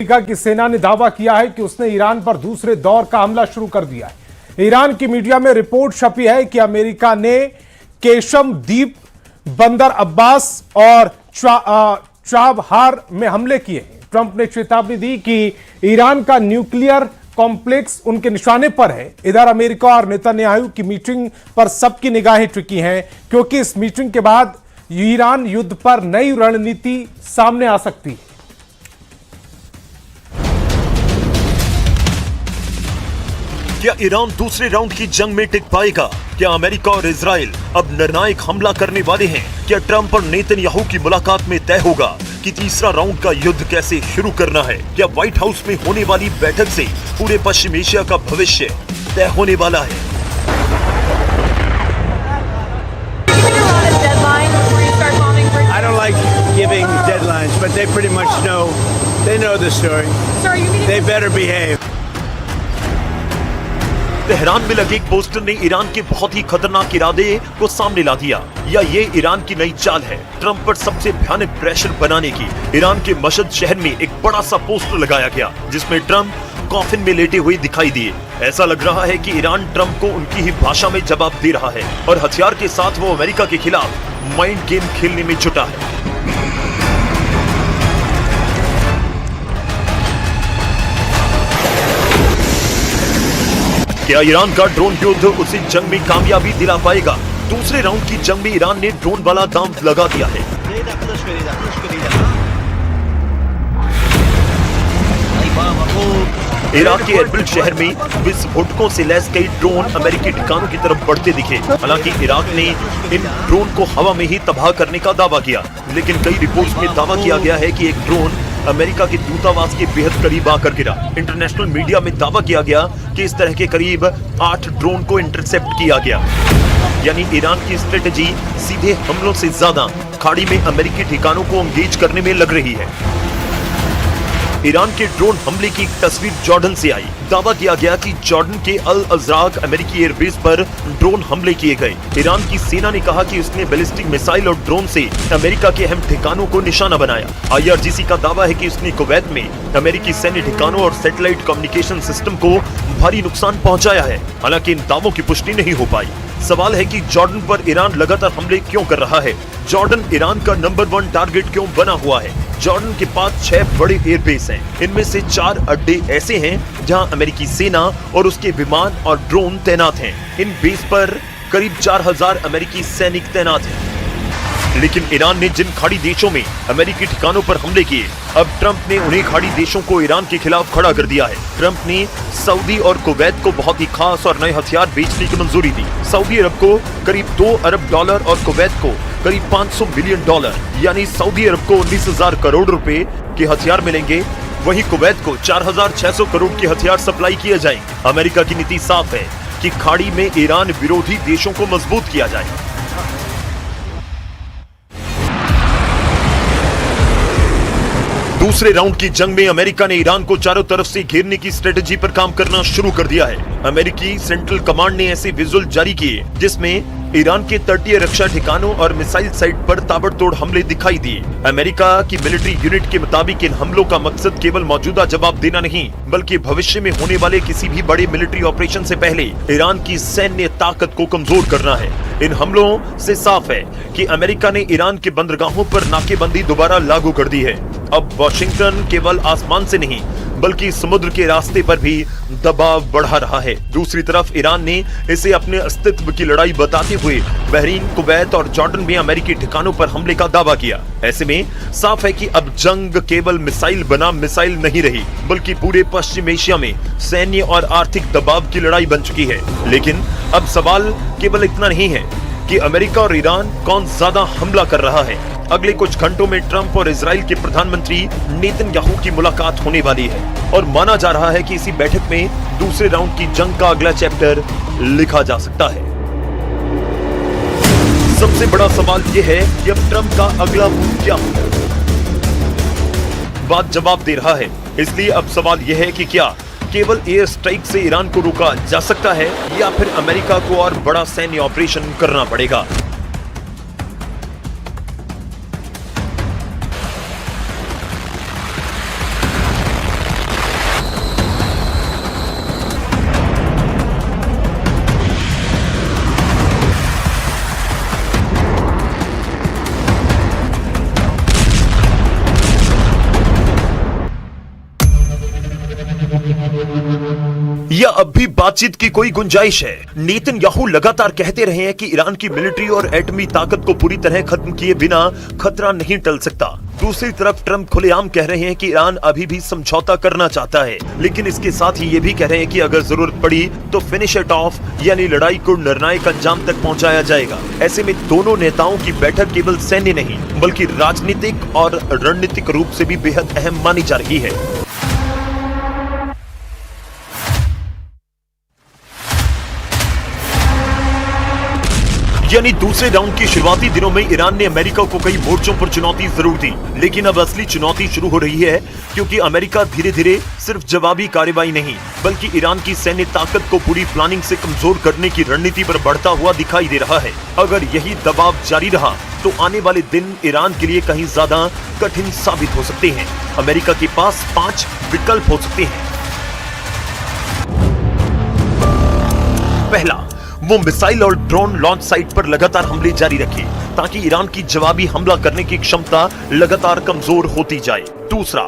America की सेना ने दावा किया है कि उसने ईरान पर दूसरे दौर का हमला शुरू कर दिया है। ईरान की मीडिया में रिपोर्ट छपी है कि अमेरिका ने केशम द्वीप, बंदर अब्बास और चाबहार में हमले किए हैं। ट्रंप ने चेतावनी दी कि ईरान का न्यूक्लियर कॉम्प्लेक्स उनके निशाने पर है। इधर अमेरिका और नेतन्याहू की मीटिंग पर सबकी निगाहें टिकी हैं, क्योंकि इस मीटिंग के बाद ईरान युद्ध पर नई रणनीति सामने आ सकती है। क्या ईरान दूसरे राउंड की जंग में टिक पाएगा? क्या अमेरिका और इजराइल अब निर्णायक हमला करने वाले हैं? क्या ट्रंप और नेतन्याहू की मुलाकात में तय होगा कि तीसरा राउंड का युद्ध कैसे शुरू करना है? क्या व्हाइट हाउस में होने वाली बैठक से पूरे पश्चिम एशिया का भविष्य तय होने वाला है? I don't like giving deadlines, but they pretty much know. They know the story. They better behave. Tehran में लगे एक पोस्टर ने ईरान के बहुत ही खतरनाक इरादे को सामने ला दिया। या ये ईरान की नई चाल है ट्रंप पर सबसे भयानक प्रेशर बनाने की? ईरान के मशहद शहर में एक बड़ा सा पोस्टर लगाया गया जिसमें ट्रंप कॉफिन में लेटे हुए दिखाई दिए। ऐसा लग रहा है कि ईरान ट्रंप को उनकी ही भाषा में जवाब दे रहा है और हथियार के साथ वो अमेरिका के खिलाफ माइंड गेम खेलने में जुटा है। क्या ईरान का ड्रोन युद्ध उसे जंग में कामयाबी दिला पाएगा? दूसरे राउंड की जंग में ईरान ने ड्रोन वाला दांव लगा दिया है। इराक के एरबिल शहर में विस्फोटकों से लैस कई ड्रोन अमेरिकी ठिकानों की तरफ बढ़ते दिखे। हालांकि इराक ने इन ड्रोन को हवा में ही तबाह करने का दावा किया, लेकिन कई रिपोर्ट्स में दावा किया गया है कि एक ड्रोन अमेरिका के दूतावास के बेहद करीब आकर गिरा। इंटरनेशनल मीडिया में दावा किया गया कि इस तरह के करीब 8 ड्रोन को इंटरसेप्ट किया गया। यानी ईरान की स्ट्रेटेजी सीधे हमलों से ज्यादा खाड़ी में अमेरिकी ठिकानों को एंगेज करने में लग रही है। ईरान के ड्रोन हमले की एक तस्वीर जॉर्डन से आई। दावा किया गया कि जॉर्डन के अल अजराक अमेरिकी एयरबेस पर ड्रोन हमले किए गए। ईरान की सेना ने कहा कि उसने बैलिस्टिक मिसाइल और ड्रोन से अमेरिका के अहम ठिकानों को निशाना बनाया। IRGC का दावा है कि उसने कुवैत में अमेरिकी सैन्य ठिकानों और सैटेलाइट कम्युनिकेशन सिस्टम को भारी नुकसान पहुंचाया है। हालांकि इन दावों की पुष्टि नहीं हो पाई। सवाल है कि जॉर्डन पर ईरान लगातार हमले क्यों कर रहा है? जॉर्डन ईरान का नंबर 1 टारगेट क्यों बना हुआ है? जॉर्डन के पास 6 बड़े एयरबेस हैं। इनमें से 4 अड्डे ऐसे हैं जहां अमेरिकी सेना और उसके विमान और ड्रोन तैनात हैं। इन बेस पर करीब 4000 अमेरिकी सैनिक तैनात हैं। लेकिन ईरान ने जिन खाड़ी देशों में अमेरिकी ठिकानों पर हमले किए, अब ट्रंप ने उन्हीं खाड़ी देशों को ईरान के खिलाफ खड़ा कर दिया है। ट्रंप ने सऊदी और कुवैत को बहुत ही खास और नए हथियार बेचने की मंजूरी दी। सऊदी अरब को करीब $2 अरब और कुवैत को करीब $500 मिलियन, यानी सऊदी अरब को 19,000 करोड़ रुपए के हथियार मिलेंगे, वहीं कुवैत को 4,600 करोड़ के हथियार सप्लाई किए जाएंगे। अमेरिका की नीति साफ है कि खाड़ी में ईरान विरोधी देशों को मजबूत किया जाए। दूसरे राउंड की जंग में अमेरिका ने ईरान को चारों तरफ से घेरने की स्ट्रेटेजी पर काम करना शुरू कर दिया है। अमेरिकी सेंट्रल कमांड ने ऐसे विजुअल जारी किए जिसमें ईरान के तटीय रक्षा ठिकानों और मिसाइल साइट पर ताबड़तोड़ हमले दिखाई दिए। अमेरिका की मिलिट्री यूनिट के मुताबिक इन हमलों का मकसद केवल मौजूदा जवाब देना नहीं, बल्कि भविष्य में होने वाले किसी भी बड़े मिलिट्री ऑपरेशन से पहले ईरान की सैन्य ताकत को कमजोर करना है। इन हमलों से साफ है कि अमेरिका ने ईरान के बंदरगाहों पर नाकेबंदी दोबारा लागू कर दी है। अब वॉशिंगटन केवल आसमान से नहीं बल्कि समुद्र के रास्ते पर भी दबाव बढ़ा रहा है। दूसरी तरफ ईरान ने इसे अपने अस्तित्व की लड़ाई बताते हुए बहरीन, कुवैत और जॉर्डन में अमेरिकी ठिकानों पर हमले का दावा किया। ऐसे में साफ है कि अब जंग केवल मिसाइल बनाम मिसाइल नहीं रही, बल्कि पूरे पश्चिम एशिया में सैन्य और आर्थिक दबाव की लड़ाई बन चुकी है। लेकिन अब सवाल केवल इतना नहीं है कि अमेरिका और ईरान कौन ज्यादा हमला कर रहा है। अगले कुछ घंटों में ट्रंप और इजराइल के प्रधानमंत्री नेतन्याहू की मुलाकात होने वाली है और माना जा रहा है कि इसी बैठक में दूसरे राउंड की जंग का अगला चैप्टर लिखा जा सकता है। सबसे बड़ा सवाल यह है कि अब ट्रंप का अगला मूव क्या होगा? बात जवाब दे रहा है, इसलिए अब सवाल यह है कि क्या केवल एयर स्ट्राइक से ईरान को रोका जा सकता है या फिर अमेरिका को और बड़ा सैन्य ऑपरेशन करना पड़ेगा? या अब भी बातचीत की कोई गुंजाइश है? नेतन्याहू लगातार कहते रहे हैं कि ईरान की मिलिट्री और एटमी ताकत को पूरी तरह खत्म किए बिना खतरा नहीं टल सकता। दूसरी तरफ ट्रंप खुलेआम कह रहे हैं कि ईरान अभी भी समझौता करना चाहता है, लेकिन इसके साथ ही ये भी कह रहे हैं कि अगर जरूरत पड़ी तो फिनिश इट ऑफ, यानी लड़ाई को निर्णायक अंजाम तक पहुंचाया जाएगा। ऐसे में दोनों नेताओं की बैठक केवल सैन्य नहीं बल्कि राजनीतिक और रणनीतिक रूप से भी बेहद अहम मानी जा रही है। यानी दूसरे राउंड के शुरुआती दिनों में ईरान ने अमेरिका को कई मोर्चों पर चुनौती जरूर दी, लेकिन अब असली चुनौती शुरू हो रही है, क्योंकि अमेरिका धीरे धीरे सिर्फ जवाबी कार्रवाई नहीं बल्कि ईरान की सैन्य ताकत को पूरी प्लानिंग से कमजोर करने की रणनीति पर बढ़ता हुआ दिखाई दे रहा है। अगर यही दबाव जारी रहा तो आने वाले दिन ईरान के लिए कहीं ज्यादा कठिन साबित हो सकते हैं। अमेरिका के पास 5 विकल्प हो सकते हैं। पहला, वो मिसाइल और ड्रोन लॉन्च साइट पर लगातार हमले जारी रखे ताकि ईरान की जवाबी हमला करने की क्षमता लगातार कमजोर होती जाए। दूसरा,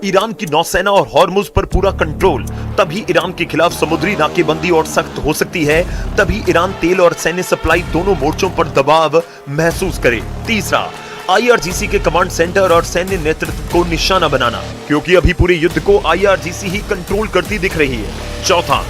ईरान की नौसेना और हॉर्मुज पर पूरा कंट्रोल, तभी ईरान के खिलाफ समुद्री नाकेबंदी और सख्त हो सकती है, तभी ईरान तेल और सैन्य सप्लाई दोनों मोर्चों पर दबाव महसूस करे। तीसरा, IRGC के कमांड सेंटर और सैन्य नेतृत्व को निशाना बनाना, क्योंकि अभी पूरे युद्ध को IRGC ही कंट्रोल करती दिख रही है। चौथा,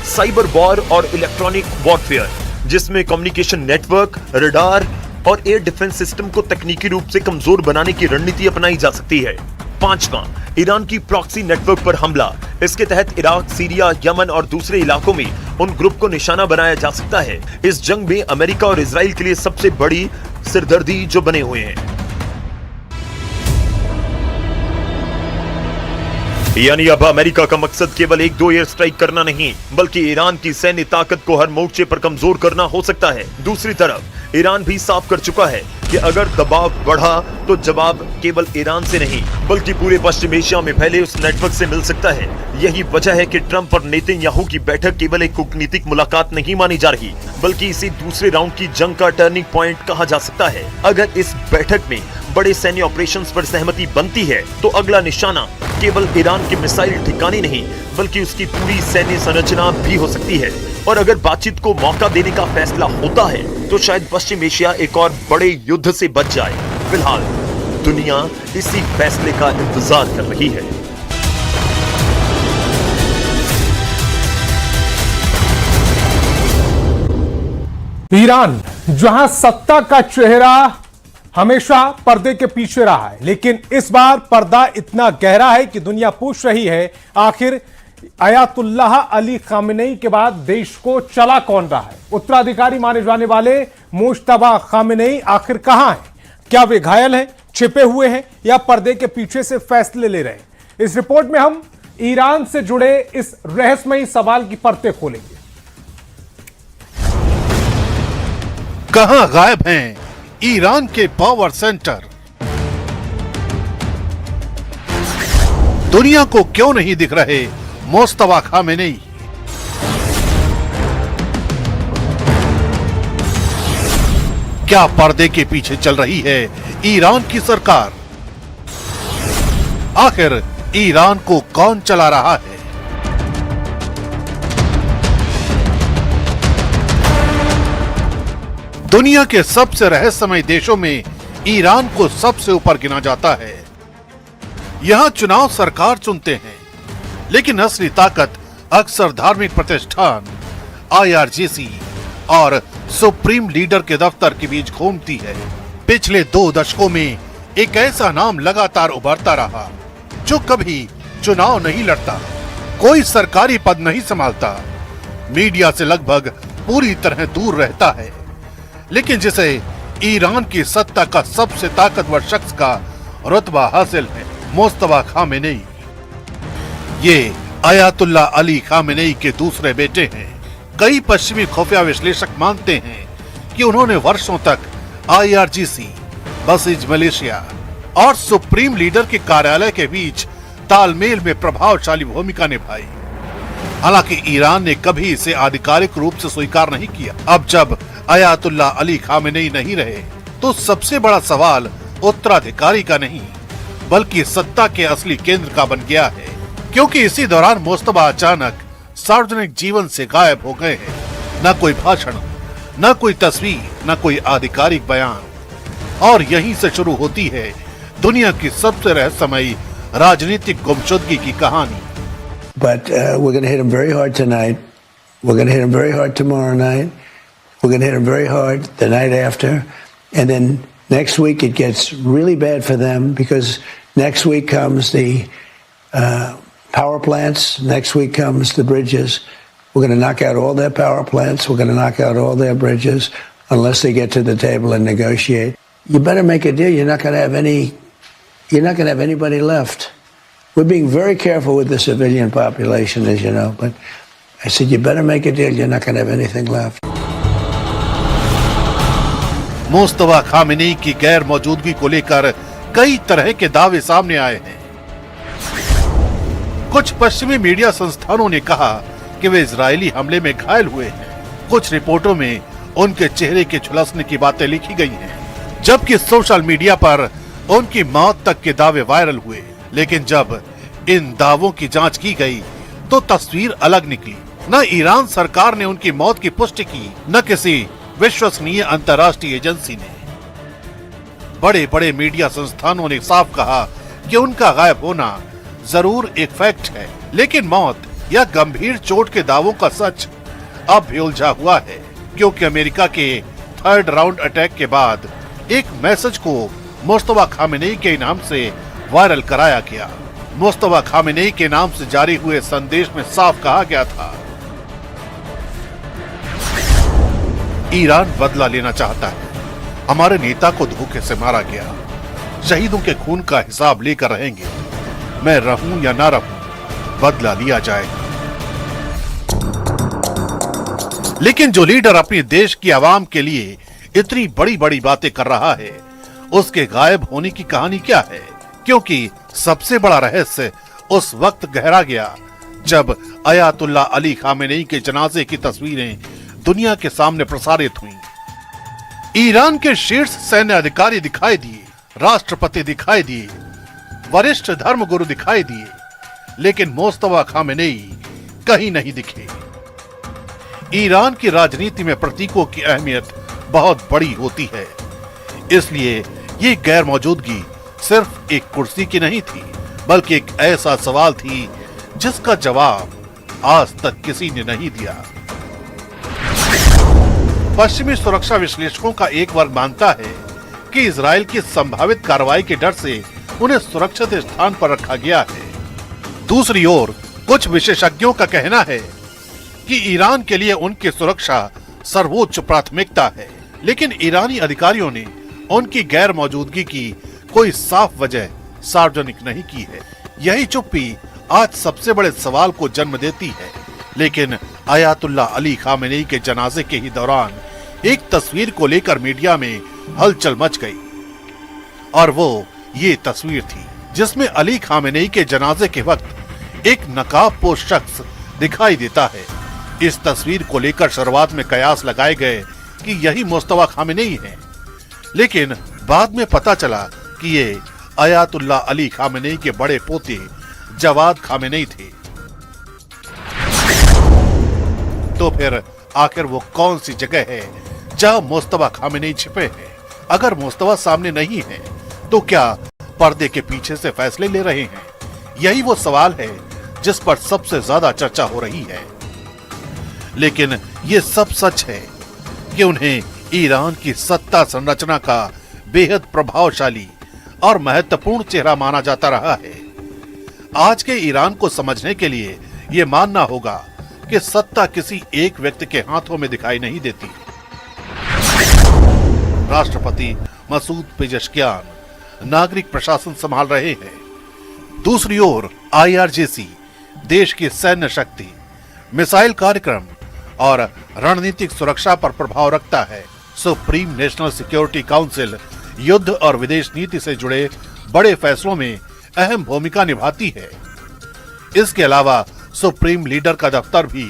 साइबर वॉर और इलेक्ट्रॉनिक वॉरफेयर, जिसमें कम्युनिकेशन नेटवर्क, रडार और एयर डिफेंस सिस्टम को तकनीकी रूप से कमजोर बनाने की रणनीति अपनाई जा सकती है। पांचवा, ईरान की प्रॉक्सी नेटवर्क पर हमला। इसके तहत इराक, सीरिया, यमन और दूसरे इलाकों में उन ग्रुप को निशाना बनाया जा सकता है। इस जंग में अमेरिका और इजराइल के लिए सबसे बड़ी सिरदर्दी जो बने हुए हैं। यानी अब अमेरिका का मकसद केवल 1-2 एयर स्ट्राइक करना नहीं बल्कि ईरान की सैन्य ताकत को हर मोर्चे पर कमजोर करना हो सकता है। दूसरी तरफ ईरान भी साफ कर चुका है कि अगर दबाव बढ़ा तो जवाब केवल ईरान से नहीं बल्कि पूरे पश्चिम एशिया में फैले उस नेटवर्क से मिल सकता है। यही वजह है कि ट्रंप और नेतन्याहू की बैठक केवल एक कूटनीतिक मुलाकात नहीं मानी जा रही बल्कि इसी दूसरे राउंड की जंग का टर्निंग पॉइंट कहा जा सकता है। अगर इस बैठक में बड़े सैन्य ऑपरेशंस पर सहमति बनती है तो अगला निशाना केवल ईरान के मिसाइल ठिकाने नहीं बल्कि उसकी पूरी सैन्य संरचना भी हो सकती है। और अगर बातचीत को मौका देने का फैसला होता है तो शायद पश्चिम एशिया एक और बड़े युद्ध से बच जाए। फिलहाल दुनिया इसी फैसले का इंतजार कर रही है। ईरान जहां सत्ता का चेहरा हमेशा पर्दे के पीछे रहा है, लेकिन इस बार पर्दा इतना गहरा है कि दुनिया पूछ रही है आखिर अयातुल्लाह अली खामेनेई के बाद देश को चला कौन रहा है। उत्तराधिकारी माने जाने वाले मुश्तबा खामेनेई आखिर कहां हैं? क्या वे घायल हैं, छिपे हुए हैं या पर्दे के पीछे से फैसले ले रहे हैं? इस रिपोर्ट में हम ईरान से जुड़े इस रहस्यमयी सवाल की परतें खोलेंगे। कहां गायब हैं ईरान के पावर सेंटर? दुनिया को क्यों नहीं दिख रहे मुश्तबा खामेनेई? क्या पर्दे के पीछे चल रही है ईरान की सरकार? आखिर ईरान को कौन चला रहा है? दुनिया के सबसे रहस्यमय देशों में ईरान को सबसे ऊपर गिना जाता है। यहां चुनाव सरकार चुनते हैं, लेकिन असली ताकत अक्सर धार्मिक प्रतिष्ठान, IRGC और सुप्रीम लीडर के दफ्तर के बीच घूमती है। पिछले 2 दशकों में एक ऐसा नाम लगातार उभरता रहा जो कभी चुनाव नहीं लड़ता, कोई सरकारी पद नहीं संभालता, मीडिया से लगभग पूरी तरह दूर रहता है, लेकिन जिसे ईरान की सत्ता का सबसे ताकतवर शख्स का रुतबा हासिल है, मुश्तबा खामेनेई। ये अयातुल्लाह अली खामेनेई के दूसरे बेटे हैं। कई पश्चिमी खुफिया विश्लेषक मानते हैं कि उन्होंने वर्षों तक IRGC, बसीज मलेशिया और सुप्रीम लीडर के कार्यालय के बीच तालमेल में प्रभावशाली भूमिका निभाई। हालांकि ईरान ने कभी इसे आधिकारिक रूप से स्वीकार नहीं किया। अब जब अयातुल्लाह अली खामेनेई नहीं रहे तो सबसे बड़ा सवाल उत्तराधिकारी का नहीं बल्कि सत्ता के असली केंद्र का बन गया है, क्योंकि इसी दौरान मुश्तबा अचानक सार्वजनिक जीवन से गायब हो गए हैं। न कोई भाषण, न कोई तस्वीर, न कोई आधिकारिक बयान। और यहीं से शुरू होती है दुनिया की सबसे रहस्यमयी राजनीतिक गुमशुदगी की कहानी। But we're going to hit them very hard tonight. We're going to hit them very hard tomorrow night. We're going to hit them very hard the night after. And then next week it gets really bad for them because next week comes the power plants. Next week comes the bridges. We're going to knock out all their power plants. We're going to knock out all their bridges unless they get to the table and negotiate. You better make a deal. You're not going to have anybody left. We're being very careful with the civilian population, as you know, but I said, you better make a deal. You're not going to have anything left. Mustafa Khamenei की गैर मौजूदगी को लेकर कई तरह के दावे सामने आए हैं। कुछ पश्चिमी मीडिया संस्थानों ने कहा कि वे इजरायली हमले में घायल हुए हैं। कुछ रिपोर्टों में उनके चेहरे के झुलसने की बातें लिखी गई हैं, जबकि सोशल मीडिया पर उनकी मौत तक के दावे वायरल हुए। लेकिन जब इन दावों की जांच की गई तो तस्वीर अलग निकली। न ईरान सरकार ने उनकी मौत की पुष्टि की, न किसी विश्वसनीय अंतर्राष्ट्रीय एजेंसी ने। बड़े बड़े मीडिया संस्थानों ने साफ कहा कि उनका गायब होना जरूर एक फैक्ट है, लेकिन मौत या गंभीर चोट के दावों का सच अब भी उलझा हुआ है, क्योंकि अमेरिका के 3rd राउंड अटैक के बाद एक मैसेज को मुस्तफा खामेनी के नाम से वायरल कराया गया। मुस्तफा खामेनी के नाम से जारी हुए संदेश में साफ कहा गया था, ईरान बदला लेना चाहता है, हमारे नेता को धोखे से मारा गया, शहीदों के खून का हिसाब लेकर रहेंगे, मैं रहूं या ना रहूं, बदला लिया जाएगा। लेकिन जो लीडर अपने देश की आवाम के लिए इतनी बड़ी बड़ी बातें कर रहा है, उसके गायब होने की कहानी क्या है? क्योंकि सबसे बड़ा रहस्य उस वक्त गहरा गया जब अयातुल्ला अली खामेनी के जनाजे की तस्वीरें दुनिया के सामने प्रसारित हुईं। ईरान के शीर्ष सैन्य अधिकारी दिखाई दिए, राष्ट्रपति दिखाई दिए, वरिष्ठ धर्मगुरु दिखाई दिए, लेकिन मुस्तफा खामेनी कहीं नहीं दिखे। ईरान की राजनीति में प्रतीकों की अहमियत बहुत बड़ी होती है, इसलिए ये गैर मौजूदगी सिर्फ एक कुर्सी की नहीं थी, बल्कि एक ऐसा सवाल थी जिसका जवाब आज तक किसी ने नहीं दिया। पश्चिमी सुरक्षा विश्लेषकों का एक वर्ग मानता है कि इजराइल की संभावित कार्रवाई के डर से उन्हें सुरक्षित स्थान पर रखा गया है। दूसरी ओर कुछ विशेषज्ञों का कहना है कि ईरान के लिए उनकी सुरक्षा सर्वोच्च प्राथमिकता है, लेकिन ईरानी अधिकारियों ने उनकी गैर मौजूदगी की कोई साफ वजह सार्वजनिक नहीं की है। यही चुप्पी आज सबसे बड़े सवाल को जन्म देती है। लेकिन अयातुल्ला अली खामेनी के जनाजे के ही दौरान एक तस्वीर को लेकर मीडिया में हलचल मच गई, और वो ये तस्वीर थी जिसमें अली खामेनी के जनाजे के वक्त एक नकाबपोश शख्स दिखाई देता है। इस तस्वीर को लेकर शुरुआत में कयास लगाए गए कि यही मुस्तफा खामेनी है, लेकिन बाद में पता चला कि ये अयातुल्ला अली खामेनी के बड़े पोते जवाद खामेनी थे। तो फिर आखिर वो कौन सी जगह है जहां मुस्तफा खामेनी छिपे हैं? अगर मुस्तफा सामने नहीं है तो क्या पर्दे के पीछे से फैसले ले रहे हैं? यही वो सवाल है जिस पर सबसे ज्यादा चर्चा हो रही है। लेकिन ये सब सच है कि उन्हें ईरान की सत्ता संरचना का बेहद प्रभावशाली और महत्वपूर्ण चेहरा माना जाता रहा है। आज के ईरान को समझने के लिए ये मानना होगा कि सत्ता किसी एक व्यक्ति के हाथों में दिखाई नहीं देती। राष्ट्रपति मसूद पेजेश्कियान नागरिक प्रशासन संभाल रहे हैं। दूसरी ओर IRGC देश की सैन्य शक्ति, मिसाइल कार्यक्रम और रणनीतिक सुरक्षा पर प्रभाव रखता है। सुप्रीम नेशनल सिक्योरिटी काउंसिल युद्ध और विदेश नीति से जुड़े बड़े फैसलों में अहम भूमिका निभाती है। इसके अलावा सुप्रीम लीडर का दफ्तर भी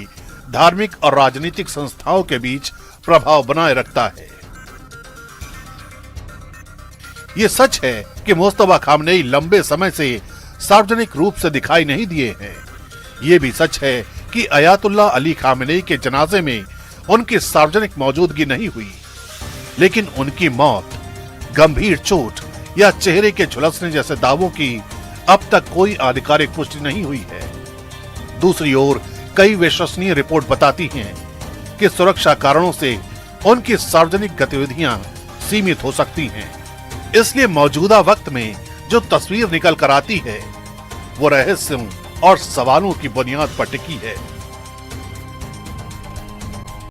धार्मिक और राजनीतिक संस्थाओं के बीच प्रभाव बनाए रखता है। ये सच है कि मुस्तफा खामेनी लंबे समय से सार्वजनिक रूप से दिखाई नहीं दिए हैं। ये भी सच है कि अयातुल्ला अली खामेनेई के जनाजे में उनकी सार्वजनिक मौजूदगी नहीं हुई, लेकिन उनकी मौत, गंभीर चोट या चेहरे के झुलसने जैसे दावों की अब तक कोई आधिकारिक पुष्टि नहीं हुई है। दूसरी ओर कई विश्वसनीय रिपोर्ट बताती हैं कि सुरक्षा कारणों से उनकी सार्वजनिक गतिविधियां सीमित हो सकती हैं। इसलिए मौजूदा वक्त में जो तस्वीर निकल कर आती है वो रहस्यों और सवालों की बुनियाद पर टिकी है।